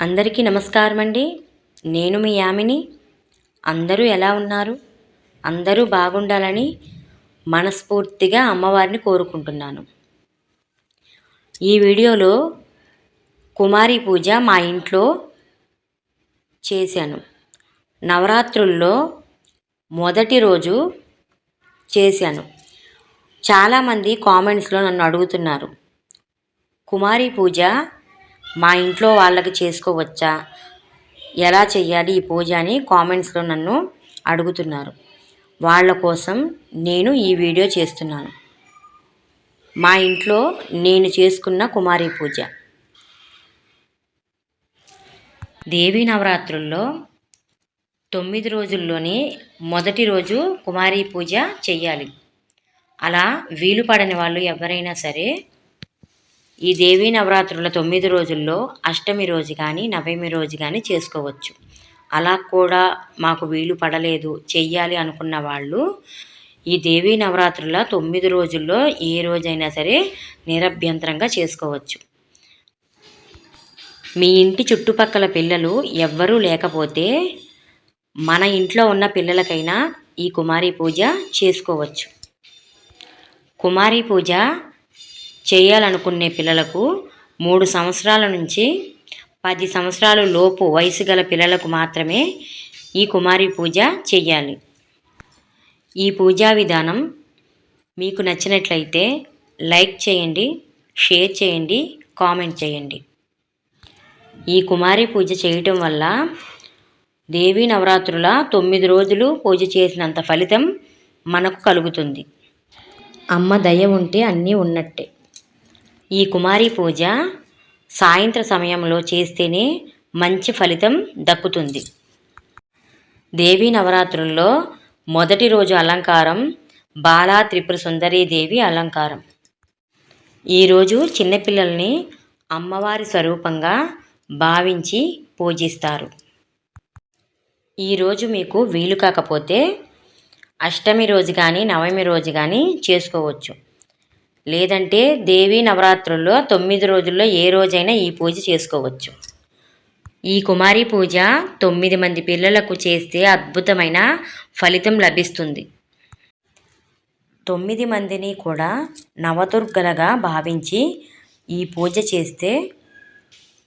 అందరికీ నమస్కారం అండి. నేను మీ యామిని. అందరూ ఎలా ఉన్నారు? అందరూ బాగుండాలని మనస్ఫూర్తిగా అమ్మవారిని కోరుకుంటున్నాను. ఈ వీడియోలో కుమారి పూజ మా ఇంట్లో చేశాను. నవరాత్రుల్లో మొదటి రోజు చేశాను. చాలామంది కామెంట్స్లో నన్ను అడుగుతున్నారు, కుమారి పూజ మా ఇంట్లో వాళ్ళకి చేసుకోవచ్చా, ఎలా చెయ్యాలి ఈ పూజ అని కామెంట్స్లో నన్ను అడుగుతున్నారు. వాళ్ళ కోసం నేను ఈ వీడియో చేస్తున్నాను. మా ఇంట్లో నేను చేసుకున్న కుమారి పూజ. దేవీ నవరాత్రుల్లో 9 రోజుల్లోనే మొదటి రోజు కుమారి పూజ చెయ్యాలి. అలా వీలు పడని వాళ్ళు ఎవరైనా సరే ఈ దేవీ నవరాత్రుల 9 రోజుల్లో అష్టమి రోజు కానీ నవమి రోజు కానీ చేసుకోవచ్చు. అలా కూడా మాకు వీలు పడలేదు చెయ్యాలి అనుకున్న వాళ్ళు ఈ దేవీ నవరాత్రుల 9 రోజుల్లో ఏ రోజైనా సరే నిరభ్యంతరంగా చేసుకోవచ్చు. మీ ఇంటి చుట్టుపక్కల పిల్లలు ఎవ్వరూ లేకపోతే మన ఇంట్లో ఉన్న పిల్లలకైనా ఈ కుమారి పూజ చేసుకోవచ్చు. కుమారి పూజ చేయాలనుకునే పిల్లలకు 3 సంవత్సరాల నుంచి 10 సంవత్సరాల లోపు వయసు గల పిల్లలకు మాత్రమే ఈ కుమారి పూజ చెయ్యాలి. ఈ పూజా విధానం మీకు నచ్చినట్లయితే లైక్ చేయండి, షేర్ చేయండి, కామెంట్ చేయండి. ఈ కుమారి పూజ చేయటం వల్ల దేవీ నవరాత్రుల 9 రోజులు పూజ చేసినంత ఫలితం మనకు కలుగుతుంది. అమ్మ దయ ఉంటే అన్నీ ఉన్నట్టే. ఈ కుమారి పూజ సాయంత్ర సమయంలో చేస్తేనే మంచి ఫలితం దక్కుతుంది. దేవీ నవరాత్రుల్లో మొదటి రోజు అలంకారం బాలా త్రిపుర సుందరీదేవి అలంకారం. ఈరోజు చిన్నపిల్లల్ని అమ్మవారి స్వరూపంగా భావించి పూజిస్తారు. ఈరోజు మీకు వీలు కాకపోతే అష్టమి రోజు కానీ నవమి రోజు కానీ చేసుకోవచ్చు. లేదంటే దేవీ నవరాత్రుల్లో 9 రోజుల్లో ఏ రోజైనా ఈ పూజ చేసుకోవచ్చు. ఈ కుమారి పూజ 9 మంది పిల్లలకు చేస్తే అద్భుతమైన ఫలితం లభిస్తుంది. 9 మందిని కూడా నవదుర్గలుగా భావించి ఈ పూజ చేస్తే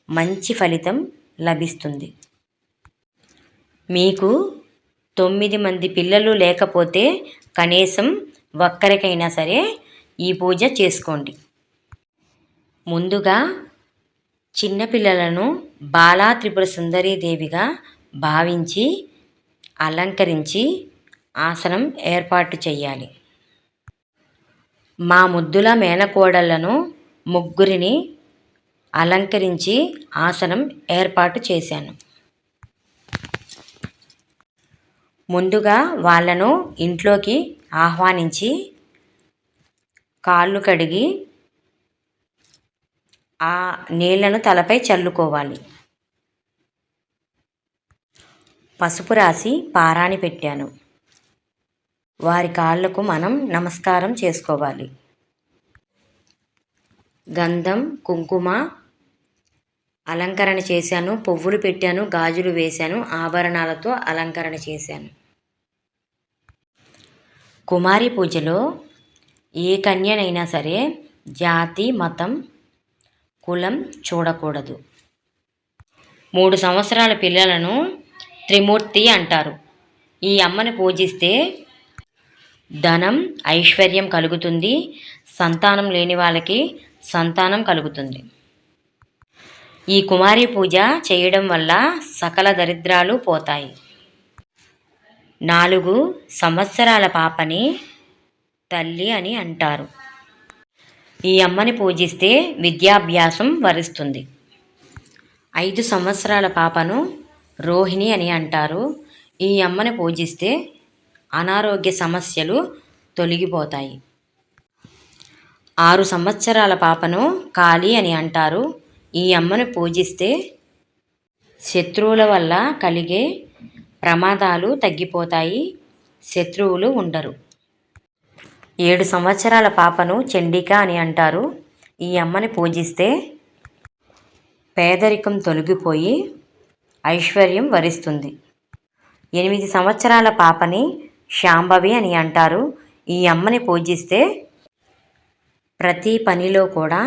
మంచి ఫలితం లభిస్తుంది. మీకు 9 మంది పిల్లలు లేకపోతే కనీసం ఒక్కరికైనా సరే ఈ పూజ చేసుకోండి. ముందుగా చిన్నపిల్లలను బాలా త్రిపుర సుందరీదేవిగా భావించి అలంకరించి ఆసనం ఏర్పాటు చేయాలి. మా ముద్దుల మేనకోడళ్లను ముగ్గురిని అలంకరించి ఆసనం ఏర్పాటు చేశాను. ముందుగా వాళ్ళను ఇంట్లోకి ఆహ్వానించి కాళ్ళు కడిగి ఆ నీళ్లను తలపై చల్లుకోవాలి. పసుపు రాసి పారాణి పెట్టాను. వారి కాళ్ళకు మనం నమస్కారం చేసుకోవాలి. గంధం, కుంకుమ అలంకరణ చేశాను, పువ్వులు పెట్టాను, గాజులు వేశాను, ఆభరణాలతో అలంకరణ చేశాను. కుమారి పూజలో ఏ కన్యనైనా సరే జాతి, మతం, కులం చూడకూడదు. 3 సంవత్సరాల పిల్లలను త్రిమూర్తి అంటారు. ఈ అమ్మని పూజిస్తే ధనం, ఐశ్వర్యం కలుగుతుంది. సంతానం లేని వాళ్ళకి సంతానం కలుగుతుంది. ఈ కుమారి పూజ చేయడం వల్ల సకల దరిద్రాలు పోతాయి. 4 సంవత్సరాల పాపని తల్లి అని అంటారు. ఈ అమ్మని పూజిస్తే విద్యాభ్యాసం వరిస్తుంది. 5 సంవత్సరాల పాపను రోహిణి అని అంటారు. ఈ అమ్మని పూజిస్తే అనారోగ్య సమస్యలు తొలగిపోతాయి. 6 సంవత్సరాల పాపను కాళీ అని అంటారు. ఈ అమ్మను పూజిస్తే శత్రువుల వల్ల కలిగే ప్రమాదాలు తగ్గిపోతాయి, శత్రువులు ఉండరు. 7 సంవత్సరాల పాపను చండిక అని అంటారు. ఈ అమ్మని పూజిస్తే పేదరికం తొలగిపోయి ఐశ్వర్యం వరిస్తుంది. 8 సంవత్సరాల పాపని శాంభవి అని అంటారు. ఈ అమ్మని పూజిస్తే ప్రతి పనిలో కూడా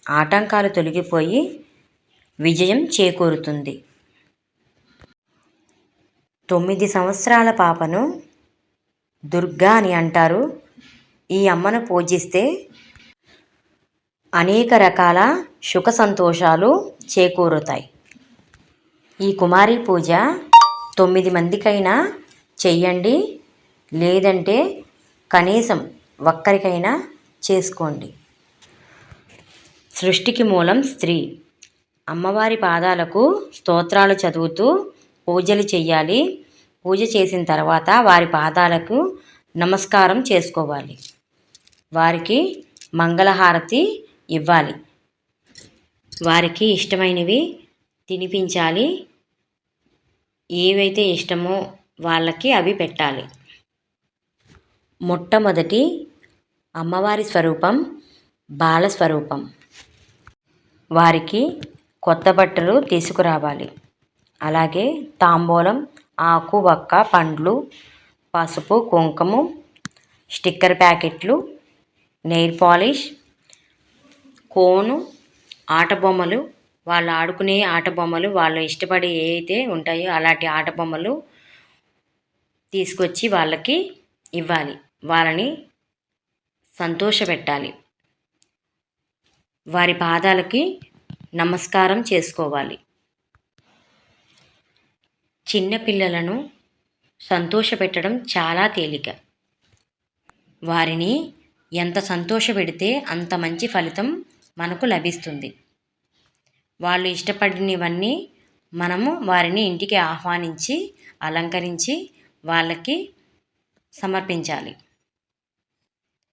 ఆటంకాలు తొలగిపోయి విజయం చేకూరుతుంది. 9 సంవత్సరాల పాపను దుర్గా అని అంటారు. ఈ అమ్మను పూజిస్తే అనేక రకాల సుఖ సంతోషాలు చేకూరుతాయి. ఈ కుమారి పూజ 9 మందికైనా చెయ్యండి, లేదంటే కనీసం ఒక్కరికైనా చేసుకోండి. సృష్టికి మూలం స్త్రీ. అమ్మవారి పాదాలకు స్తోత్రాలు చదువుతూ పూజలు చెయ్యాలి. పూజ చేసిన తర్వాత వారి పాదాలకు నమస్కారం చేసుకోవాలి. వారికి మంగళహారతి ఇవ్వాలి. వారికి ఇష్టమైనవి తినిపించాలి. ఏవైతే ఇష్టమో వాళ్ళకి అవి పెట్టాలి. మొట్టమొదటి అమ్మవారి స్వరూపం బాలస్వరూపం. వారికి కొత్త బట్టలు తీసుకురావాలి. అలాగే తాంబూలం, ఆకు, వక్క, పండ్లు, పసుపు, కుంకుమ, స్టిక్కర్ ప్యాకెట్లు, నెయిల్ పాలిష్, కోను, ఆట బొమ్మలు, వాళ్ళు ఆడుకునే ఆట బొమ్మలు, వాళ్ళు ఇష్టపడి ఏవైతే ఉంటాయో అలాంటి ఆట బొమ్మలు తీసుకొచ్చి వాళ్ళకి ఇవ్వాలి. వాళ్ళని సంతోషపెట్టాలి. వారి పాదాలకి నమస్కారం చేసుకోవాలి. చిన్నపిల్లలను సంతోషపెట్టడం చాలా తేలిక. వారిని ఎంత సంతోషపెడితే అంత మంచి ఫలితం మనకు లభిస్తుంది. వాళ్ళు ఇష్టపడినవన్నీ మనము వారిని ఇంటికి ఆహ్వానించి అలంకరించి వాళ్ళకి సమర్పించాలి.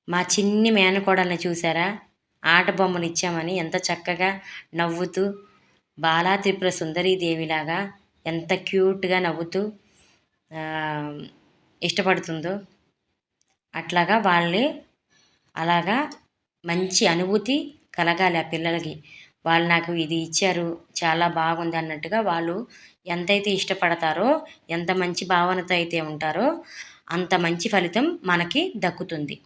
మా చిన్ని మేనకోడల్ని చూసారా? ఆట బొమ్మలు ఇచ్చామని ఎంత చక్కగా నవ్వుతూ బాలా త్రిపుర సుందరీదేవిలాగా ఎంత క్యూట్గా నవ్వుతూ ఇష్టపడుతుందో అట్లాగా వాళ్ళే అలాగా మంచి అనుభూతి కలగాలి ఆ పిల్లలకి. వాళ్ళు నాకు ఇది ఇచ్చారు, చాలా బాగుంది అన్నట్టుగా వాళ్ళు ఎంతైతే ఇష్టపడతారో, ఎంత మంచి భావనతో అయితే ఉంటారో అంత మంచి ఫలితం మనకి దక్కుతుంది.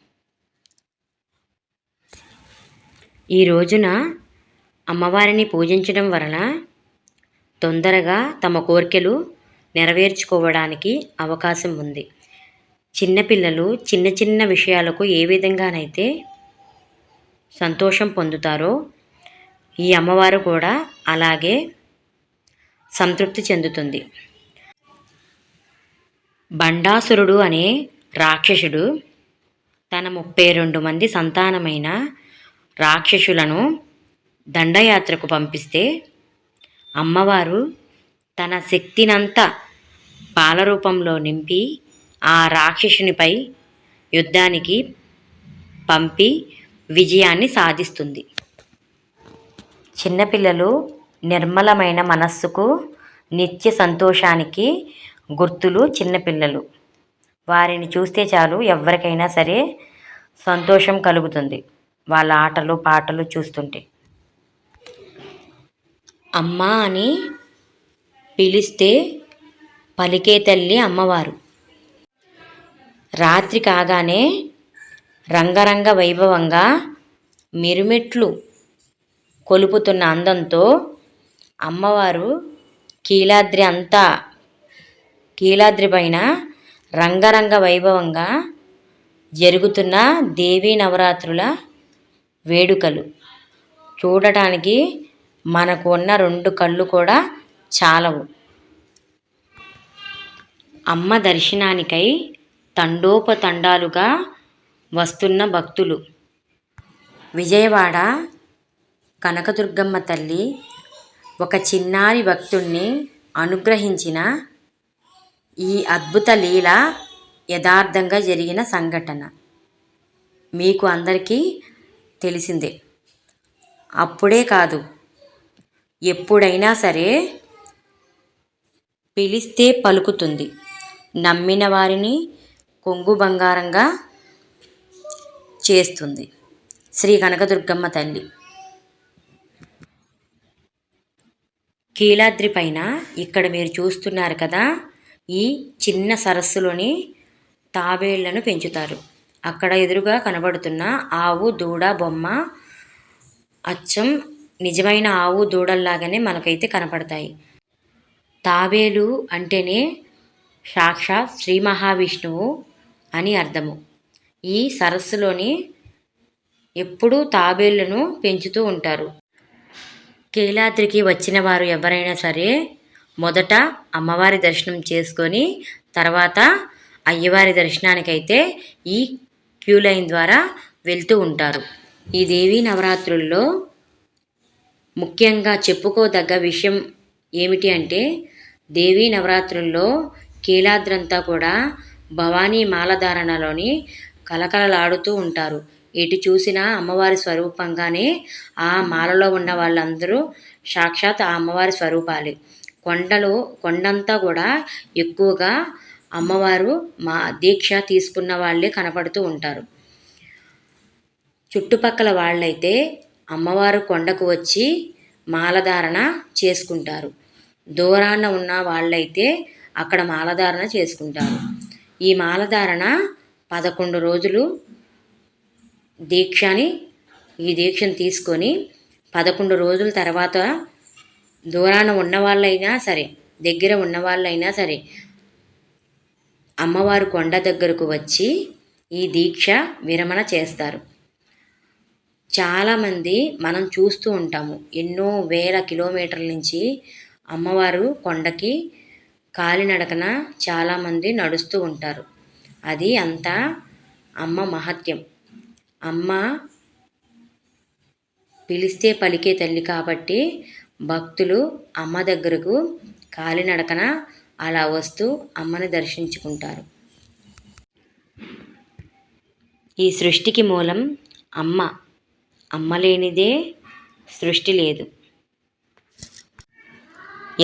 ఈ రోజున అమ్మవారిని పూజించడం వలన తొందరగా తమ కోరికలు నెరవేర్చుకోవడానికి అవకాశం ఉంది. చిన్నపిల్లలు చిన్న చిన్న విషయాలకు ఏ విధంగానైతే సంతోషం పొందుతారో ఈ అమ్మవారు కూడా అలాగే సంతృప్తి చెందుతుంది. బండాసురుడు అనే రాక్షసుడు తన 32 మంది సంతానమైన రాక్షసులను దండయాత్రకు పంపిస్తే అమ్మవారు తన శక్తినంతా పాలరూపంలో నింపి ఆ రాక్షసునిపై యుద్ధానికి పంపి విజయాన్ని సాధిస్తుంది. చిన్నపిల్లలు నిర్మలమైన మనస్సుకు, నిత్య సంతోషానికి గుర్తులు చిన్నపిల్లలు. వారిని చూస్తే చాలు ఎవరికైనా సరే సంతోషం కలుగుతుంది వాళ్ళ ఆటలు పాటలు చూస్తుంటే. అమ్మ అని పిలిస్తే పలికే తల్లి అమ్మవారు. రాత్రి కాగానే రంగరంగ వైభవంగా మిరుమిట్లు కొలుపుతున్న అందంతో అమ్మవారు కీలాద్రి పైన రంగరంగ వైభవంగా జరుగుతున్న దేవీ నవరాత్రుల వేడుకలు చూడటానికి మనకు ఉన్న 2 కళ్ళు కూడా చాలవు. అమ్మ దర్శనానికై తండోపతండాలుగా వస్తున్న భక్తులు. విజయవాడ కనకదుర్గమ్మ తల్లి ఒక చిన్నారి భక్తుణ్ణి అనుగ్రహించిన ఈ అద్భుత లీల యథార్థంగా జరిగిన సంఘటన మీకు అందరికీ తెలిసిందే. అప్పుడే కాదు, ఎప్పుడైనా సరే పిలిస్తే పలుకుతుంది. నమ్మిన వారిని కొంగు బంగారంగా చేస్తుంది శ్రీ కనకదుర్గమ్మ తల్లి. కీలాద్రి పైన ఇక్కడ మీరు చూస్తున్నారు కదా, ఈ చిన్న సరస్సులోని తాబేళ్లను పెంచుతారు. అక్కడ ఎదురుగా కనబడుతున్న ఆవు దూడ బొమ్మ అచ్చం నిజమైన ఆవు దూడల్లాగానే మనకైతే కనపడతాయి. తాబేలు అంటేనే సాక్షాత్ శ్రీ మహావిష్ణువు అని అర్థము. ఈ సరస్సులోని ఎప్పుడూ తాబేళ్లను పెంచుతూ ఉంటారు. కీలాద్రికి వచ్చిన వారు ఎవరైనా సరే మొదట అమ్మవారి దర్శనం చేసుకొని తర్వాత అయ్యవారి దర్శనానికైతే ఈ క్యూ లైన్ ద్వారా వెళ్తూ ఉంటారు. ఈ దేవీ నవరాత్రుల్లో ముఖ్యంగా చెప్పుకోదగ్గ విషయం ఏమిటి అంటే, దేవీ నవరాత్రుల్లో కీలాద్రంతా కూడా భవానీ మాలధారణలోని కలకలలాడుతూ ఉంటారు. ఎటు చూసినా అమ్మవారి స్వరూపంగానే ఆ మాలలో ఉన్న వాళ్ళందరూ సాక్షాత్ ఆ అమ్మవారి స్వరూపాలే. కొండంతా కూడా ఎక్కువగా అమ్మవారు దీక్ష తీసుకున్న వాళ్ళే కనపడుతూ ఉంటారు. చుట్టుపక్కల వాళ్ళైతే అమ్మవారు కొండకు వచ్చి మాలధారణ చేసుకుంటారు. దూరాన ఉన్న వాళ్ళైతే అక్కడ మాలధారణ చేసుకుంటారు. ఈ మాలధారణ 11 రోజులు ఈ దీక్షను తీసుకొని 11 రోజుల తర్వాత దూరాన ఉన్న వాళ్ళైనా సరే దగ్గర ఉన్న వాళ్ళైనా సరే అమ్మవారు కొండ దగ్గరకు వచ్చి ఈ దీక్ష విరమణ చేస్తారు. చాలామంది మనం చూస్తూ ఉంటాము, ఎన్నో వేల కిలోమీటర్ల నుంచి అమ్మవారు కొండకి కాలినడకన చాలామంది నడుస్తూ ఉంటారు. అది అంతా అమ్మ మహత్యం. అమ్మ పిలిస్తే పలికే తల్లి కాబట్టి భక్తులు అమ్మ దగ్గరకు కాలినడకన అలా వస్తూ అమ్మని దర్శించుకుంటారు. ఈ సృష్టికి మూలం అమ్మ. అమ్మ లేనిదే సృష్టి లేదు.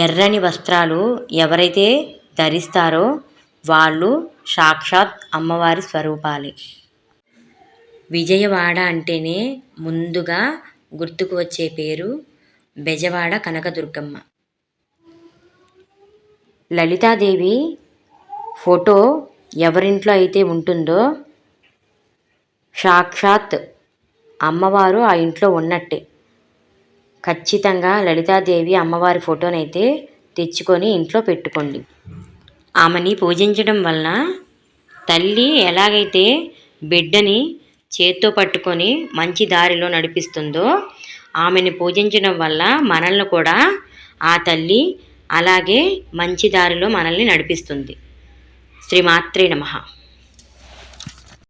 ఎర్రని వస్త్రాలు ఎవరైతే ధరిస్తారో వాళ్ళు సాక్షాత్ అమ్మవారి స్వరూపాలే. విజయవాడ అంటేనే ముందుగా గుర్తుకు వచ్చే పేరు బెజవాడ కనకదుర్గమ్మ. లలితాదేవి ఫోటో ఎవరింట్లో అయితే ఉంటుందో సాక్షాత్ అమ్మవారు ఆ ఇంట్లో ఉన్నట్టే. ఖచ్చితంగా లలితాదేవి అమ్మవారి ఫోటోనైతే తెచ్చుకొని ఇంట్లో పెట్టుకోండి. ఆమెని పూజించడం వలన తల్లి ఎలాగైతే బిడ్డని చేత్తో పట్టుకొని మంచి దారిలో నడిపిస్తుందో, ఆమెని పూజించడం వల్ల మనల్ని కూడా ఆ తల్లి అలాగే మంచి దారిలో మనల్ని నడిపిస్తుంది. శ్రీమాత్రే నమః.